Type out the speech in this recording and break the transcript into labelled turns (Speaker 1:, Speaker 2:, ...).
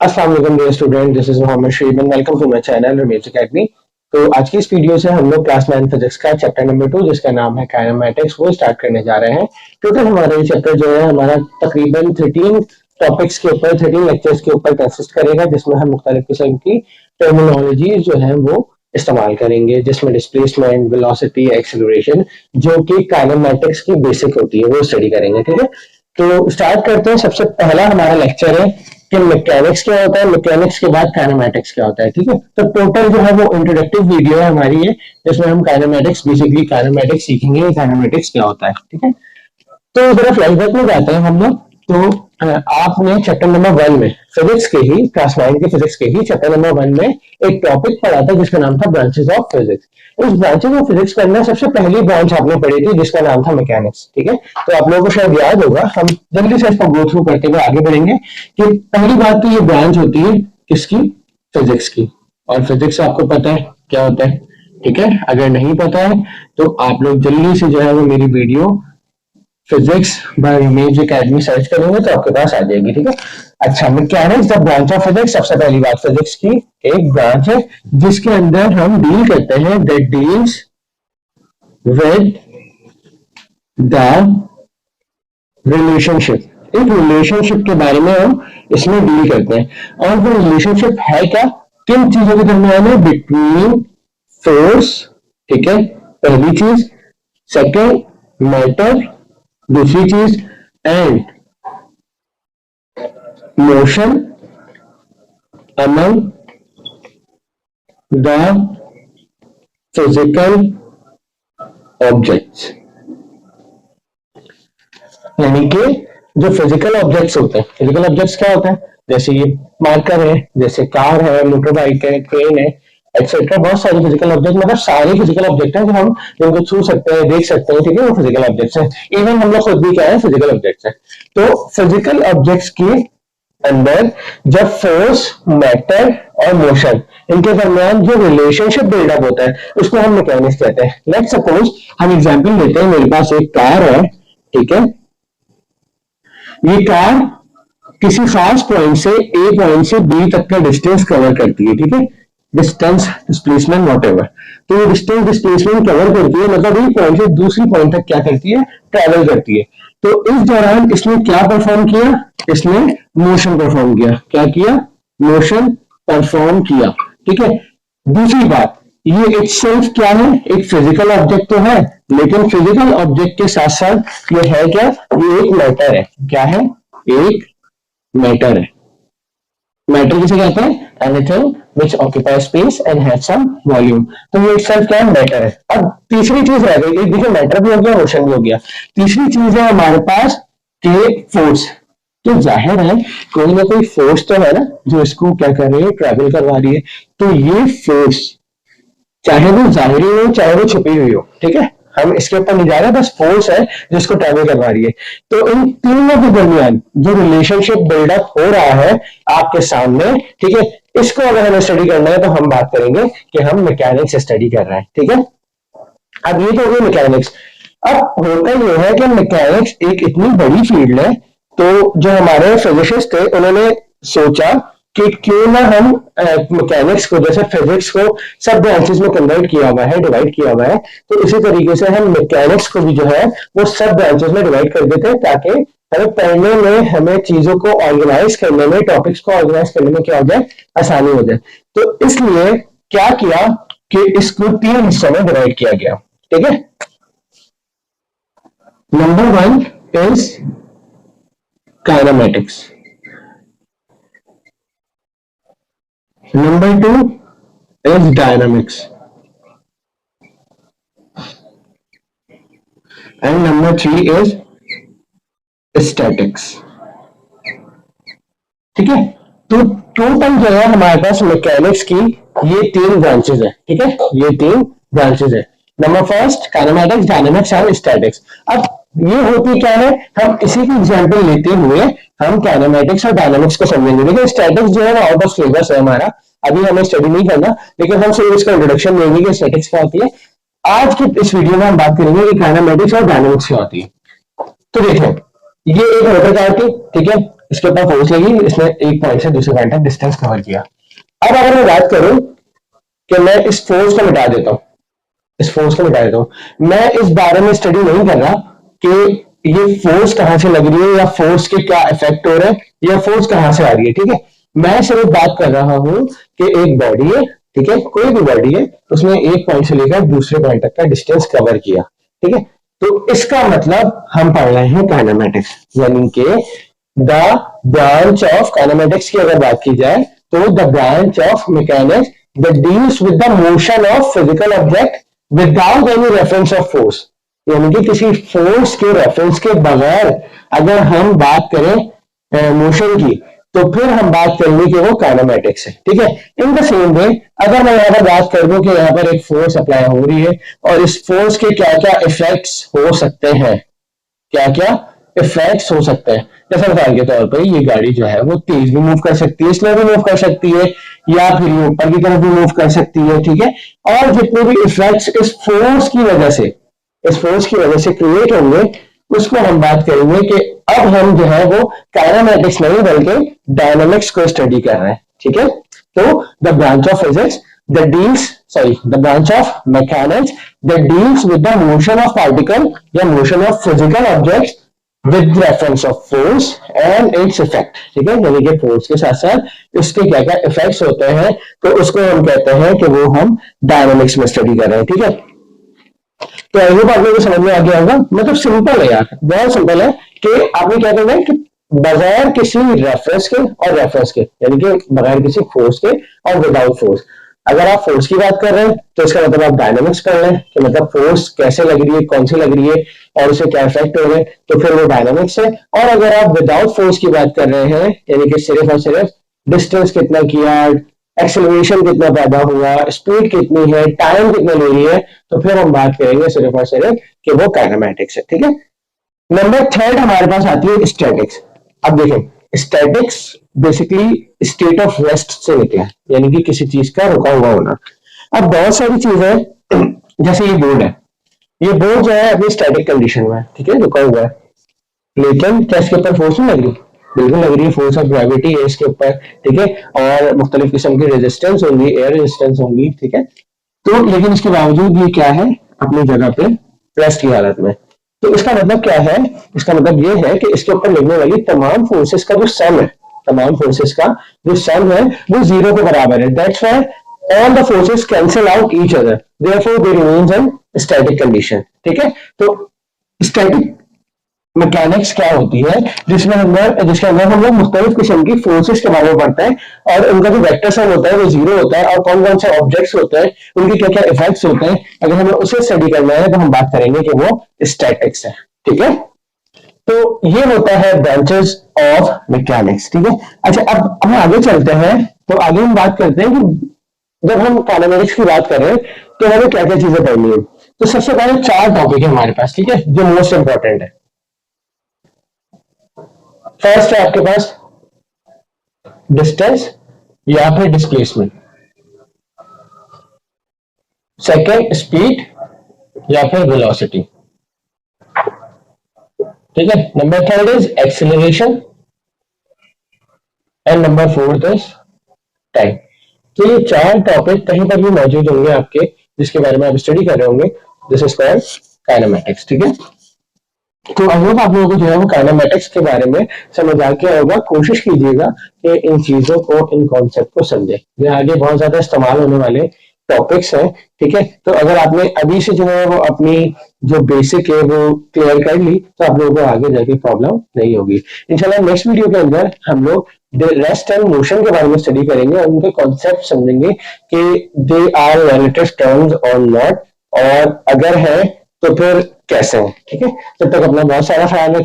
Speaker 1: अस्सलाम वालेकुम dear student, this is Mohammad Sharif and welcome to my channel Ramesh academy. तो आज की इस वीडियो से हम लोग क्लास 9 फिजिक्स का चैप्टर नंबर 2 जिसका नाम है काइनेमैटिक्स वो स्टार्ट करने जा रहे हैं। टोटल हमारा ये चैप्टर जो है हमारा तकरीबन 13 टॉपिक्स के ऊपर 13 लेक्चर्स के ऊपर कंसिस्ट करेगा, जिसमें हम मुख्तलिफ किस्म की टर्मिनोलॉजी जो है वो इस्तेमाल करेंगे, जिसमें डिस्प्लेसमेंट, वेलोसिटी, एक्सेलरेशन जो कि काइनेमैटिक्स की बेसिक होती है वो स्टडी करेंगे। ठीक है, तो स्टार्ट करते हैं। सबसे पहला हमारा लेक्चर है कि मैकेनिक्स क्या होता है, मैकेनिक्स के बाद काइनेमैटिक्स क्या होता है। ठीक है, तो टोटल जो है वो इंट्रोडक्टिव वीडियो है हमारी है, जिसमें हम काइनेमैटिक्स बेसिकली काइनेमैटिक्स सीखेंगे, काइनेमैटिक्स क्या होता है। ठीक है, तो जरा फ्लैशबैक में जाते हैं हम लोग। तो आपने चैप्टर नंबर 1 में फिजिक्स के ही क्लास 9 के फिजिक्स के ही चैप्टर नंबर 1 में एक टॉपिक पढ़ा था जिसका नाम था ब्रांचेस ऑफ फिजिक्स। उस ब्रांचेस ऑफ फिजिक्स के अंदर सबसे पहली ब्रांच आपने पढ़ी थी जिसका नाम था मैकेनिक्स। ठीक है, तो आप लोगों को शायद याद होगा, हम जल्दी से इसको गो थ्रू करते हुए आगे बढ़ेंगे कि पहली बात तो ये ब्रांच होती है किसकी, फिजिक्स की। और फिजिक्स आपको पता है क्या होता है। ठीक है, अगर नहीं पता है तो आप लोग जल्दी से जो है वो मेरी video physics bye Ramesh academy search करेंगे तो आपके पास आ जाएगी। ठीक है, अच्छा, mechanics the branch of physics. सबसे पहली बात, फिजिक्स की एक ब्रांच है जिसके अंदर हम डील करते हैं, that deals with the relationship. एक रिलेशनशिप के बारे में हम इसमें डील करते हैं। और वो रिलेशनशिप है क्या, किन चीजों के दरमियान है, बिटवीन फोर्स। ठीक है, पहली चीज। सेकेंड, मैटर, दूसरी चीज, and motion among the physical objects. यानी कि जो फिजिकल ऑब्जेक्ट्स होते हैं, फिजिकल ऑब्जेक्ट्स क्या होते हैं, जैसे ये मार्कर है, जैसे कार है, मोटर बाइक है, ट्रेन है, एक्सेट्रा। बहुत सारे फिजिकल ऑब्जेक्ट, मतलब सारे फिजिकल ऑब्जेक्ट हैं जो हम जिनको छू सकते हैं, देख सकते हैं। ठीक है, वो फिजिकल ऑब्जेक्ट्स हैं। इवन हम लोग खुद भी क्या है, फिजिकल ऑब्जेक्ट्स हैं। तो फिजिकल ऑब्जेक्ट्स के अंदर जब फोर्स, मैटर और मोशन, इनके दरमियान जो रिलेशनशिप बिल्डअप होता है उसको हम मैकेनिक्स कहते हैं। लेट्स सपोज हम एग्जांपल लेते हैं, मेरे पास एक कार है। ठीक है, ये कार किसी खास पॉइंट से ए पॉइंट से बी तक का डिस्टेंस कवर करती है। ठीक है, डिस्टेंस, डिस्प्लेसमेंट, वॉट। तो ये डिस्टेंस डिस्प्लेसमेंट कवर करती है, मतलब एक पॉइंट से दूसरी पॉइंट तक क्या करती है, ट्रैवल करती है। तो इस दौरान इसने क्या परफॉर्म किया, इसने मोशन परफॉर्म किया। क्या किया, मोशन परफॉर्म किया। ठीक है, दूसरी बात, ये इटसेल्फ क्या है, एक फिजिकल ऑब्जेक्ट तो है, लेकिन फिजिकल ऑब्जेक्ट के साथ साथ ये है क्या, ये एक मैटर है। क्या है, एक मैटर है। मैटर किसे कहते हैं, anything which occupies space and has some volume। तो ये itself क्या है, मैटर है। अब तीसरी चीज रह गई, एक देखिए मैटर भी हो गया, मोशन भी हो गया। तीसरी चीज है हमारे पास के फोर्स। तो जाहिर है कोई ना कोई फोर्स तो है ना जो इसको क्या कर रही है, ट्रैवल करवा रही है। तो ये फोर्स चाहे वो जाहिरी हो चाहे वो छुपी हुई हो, ठीक है, हम इसके ऊपर नहीं जा रहे, बस फोर्स है जिसको ट्रैवल करवा रही है। तो इन तीनों के दरमियान जो रिलेशनशिप बिल्डअप हो रहा है आपके सामने, ठीक है, इसको अगर हमें स्टडी करना है तो हम बात करेंगे कि हम मैकेनिक्स स्टडी कर रहे हैं। ठीक है, अब ये तो हो गई मैकेनिक्स। अब होता यह है कि मैकेनिक्स एक इतनी बड़ी फील्ड है, तो जो हमारे फिजिसिस्ट थे उन्होंने सोचा कि क्यों ना हम मैकेनिक्स को, जैसे फिजिक्स को सब ब्रांचेस में कन्वर्ट किया हुआ है, डिवाइड किया हुआ है, तो इसी तरीके से हम मैकेनिक्स को भी जो है वो सब ब्रांचेस में डिवाइड कर देते हैं, ताकि हमें पढ़ने में, हमें चीजों को ऑर्गेनाइज करने में, टॉपिक्स को ऑर्गेनाइज करने में क्या हो जाए, आसानी हो जाए। तो इसलिए क्या किया कि इसको 3 हिस्सों में डिवाइड किया गया। ठीक है, number 1 is kinematics, number 2 is dynamics, and number 3 is statics। ठीक है, तो टोटल जो है हमारे पास मैकेनिक्स की ये 3 ब्रांचेस है। ठीक है, ये 3 ब्रांचेस है। Number first kinematics, dynamics and statics. अब ये होती क्या है, हम इसी की एग्जांपल लेते हुए हम काइनेमैटिक्स और डायनामिक्स को समझेंगे। लेकिन स्टैटिक्स जो है वो आउट ऑफ सिलेबस है हमारा, अभी हमें स्टडी नहीं करना, लेकिन हम सिर्फ इसका इंट्रोडक्शन देंगे कि स्टैटिक्स क्या होती है। आज की इस वीडियो में हम बात करेंगे कि काइनेमैटिक्स और डायनामिक्स क्या होती है। तो देखो, ये एक मोटर कार थी, ठीक है, इसके ऊपर फोर्स लगी, इसने एक पॉइंट से दूसरे पॉइंट तक डिस्टेंस कवर किया। अब अगर मैं बात करूं कि मैं इस फोर्स को मिटा देता हूं, इस फोर्स को मिटा देता हूं, मैं इस बारे में स्टडी नहीं कर रहा कि ये फोर्स कहां से लग रही है या फोर्स के क्या इफेक्ट हो रहे हैं या फोर्स कहां से आ रही है, ठीक है। मैं सिर्फ बात कर रहा हूं कि एक बॉडी है, ठीक है, कोई भी बॉडी है, उसने एक पॉइंट से लेकर दूसरे पॉइंट तक का डिस्टेंस कवर किया, ठीक है। तो इसका मतलब हम पढ़ रहे हैं काइनेमेटिक्स, यानी कि द ब्रांच ऑफ काइनेमेटिक्स की अगर बात की जाए तो the branch of mechanics that deals with the motion of physical object without any reference of force, यानी कि किसी फोर्स के रेफरेंस के बगैर अगर हम बात करें मोशन की, तो फिर हम बात करेंगे कि वो काइनेमेटिक्स है, ठीक है। इन द सेम वे अगर मैं यहाँ पर बात कर दूं कि यहाँ पर एक फोर्स अप्लाई हो रही है और इस फोर्स के क्या क्या इफेक्ट्स हो सकते हैं, क्या क्या इफेक्ट्स हो सकते हैं, जैसे मिसाल के तौर पर ये गाड़ी जो है वो तेज भी मूव कर सकती है, स्लो भी मूव कर सकती है, या फिर ये ऊपर की तरफ भी मूव कर सकती है, ठीक है। और जितने भी इफेक्ट्स इस फोर्स की वजह से, इस फोर्स की वजह से क्रिएट होंगे, उसको हम बात करेंगे कि अब हम जो है वो काइनेमेटिक्स नहीं बल्कि डायनामिक्स को स्टडी कर रहे हैं, ठीक है। तो the branch of physics that deals, sorry, the branch of mechanics that deals with the motion of particle या motion of physical objects with reference of force and its effect, ठीक है, यानी कि फोर्स के साथ साथ इसके क्या क्या इफेक्ट्स होते हैं, तो उसको हम कहते हैं कि वो हम डायनामिक्स में स्टडी कर रहे हैं, ठीक है। तो आई होप आप लोगों को समझ में आ गया होगा। मतलब सिंपल है यार, बहुत सिंपल है कि आपने क्या करना है कि बगैर किसी रेफरेंस के और रेफरेंस के, यानी कि बगैर किसी फोर्स के और विदाउट फोर्स, अगर आप फोर्स की बात कर रहे हैं तो इसका मतलब आप डायनामिक्स कर रहे हैं कि मतलब फोर्स कैसे लग रही है, कौन सी लग रही है और उसे क्या इफेक्ट हो रहे हैं, तो फिर वो डायनामिक्स है। और अगर आप विदाउट फोर्स की बात कर रहे हैं, यानी कि सिर्फ और सिर्फ डिस्टेंस कितना किया, एक्सेलरेशन कितना पैदा हुआ, स्पीड कितनी है, टाइम कितना ले रही है, तो फिर हम बात करेंगे सिर्फ और सिर्फ कि वो काइनेमेटिक्स है, ठीक है। नंबर थर्ड हमारे पास आती है स्टैटिक्स। अब देखें, statics basically state of rest से निकला है, यानी कि किसी चीज का रुका हुआ होना। अब बहुत सारी चीजें, जैसे ये बोर्ड है, ये बोर्ड जो है अपनी स्टैटिक कंडीशन में है, ठीक है, रुका हुआ है, लेकिन क्या इसके ऊपर फोर्स नहीं लग रही? बिल्कुल लग रही है, फोर्स ऑफ ग्रेविटी है इसके ऊपर, ठीक है, और मुख्तलिफ किस्म की रेजिस्टेंस होंगी, एयर रेजिस्टेंस होंगी, ठीक है। तो लेकिन इसके बावजूद ये क्या है, अपनी जगह पे रेस्ट की हालत में। तो इसका मतलब क्या है? इसका मतलब ये है कि इसके ऊपर लगने वाली तमाम फोर्सेस का जो सम है, तमाम फोर्सेस का जो सम है वो जीरो के बराबर है। That's why all the forces cancel out each other, therefore they remains in static condition, ठीक है। तो स्टैटिक मैकेनिक्स क्या होती है, जिसके अंदर हम लोग मुख्तलिफ किस्म की फोर्सेस के बारे में पढ़ते हैं और उनका जो वेक्टर सम होता है वो जीरो होता है, और कौन कौन से ऑब्जेक्ट्स होते हैं, उनके क्या क्या इफेक्ट्स होते हैं, अगर हमें उसे स्टडी करना है तो हम बात करेंगे कि वो स्टैटिक्स है, ठीक है। तो ये होता है ब्रांचेस ऑफ मैकेनिक्स, ठीक है। अच्छा, अब हम आगे चलते हैं, तो आगे हम बात करते हैं कि जब हम काइनेमेटिक्स की बात कर रहे हैं तो हमें क्या क्या चीजें पढ़नी है। तो सबसे पहले चार टॉपिक है हमारे पास, ठीक है, जो मोस्ट इंपॉर्टेंट है। फर्स्ट है आपके पास डिस्टेंस या फिर डिस्प्लेसमेंट, सेकंड स्पीड या फिर वेलोसिटी, ठीक है। Number third is acceleration and number fourth is time. तो ये चार टॉपिक कहीं पर भी मौजूद होंगे आपके, जिसके बारे में आप स्टडी कर रहे होंगे, दिस इज कॉल्ड काइनेमेटिक्स, ठीक है। तो आई होप आप लोगों को जो है वो काइनेमेटिक्स के बारे में समझ आ गया होगा। कोशिश कीजिएगा कि इन चीजों को, इन कॉन्सेप्ट को समझे, ये आगे बहुत ज्यादा इस्तेमाल होने वाले टॉपिक्स हैं, ठीक है। तो अगर आपने अभी से जो है वो अपनी जो बेसिक है वो क्लियर कर ली, तो आप लोगों को आगे जाके प्रॉब्लम नहीं होगी। इंशाल्लाह नेक्स्ट वीडियो के अंदर हम लोग रेस्ट एंड मोशन के बारे में स्टडी करेंगे और उनके कॉन्सेप्ट समझेंगे कि दे आर रिलेटिव टर्म्स और नॉट, और अगर है तो फिर कैसे है, ठीक है। तब तक अपना बहुत सारा ख्याल रखिए।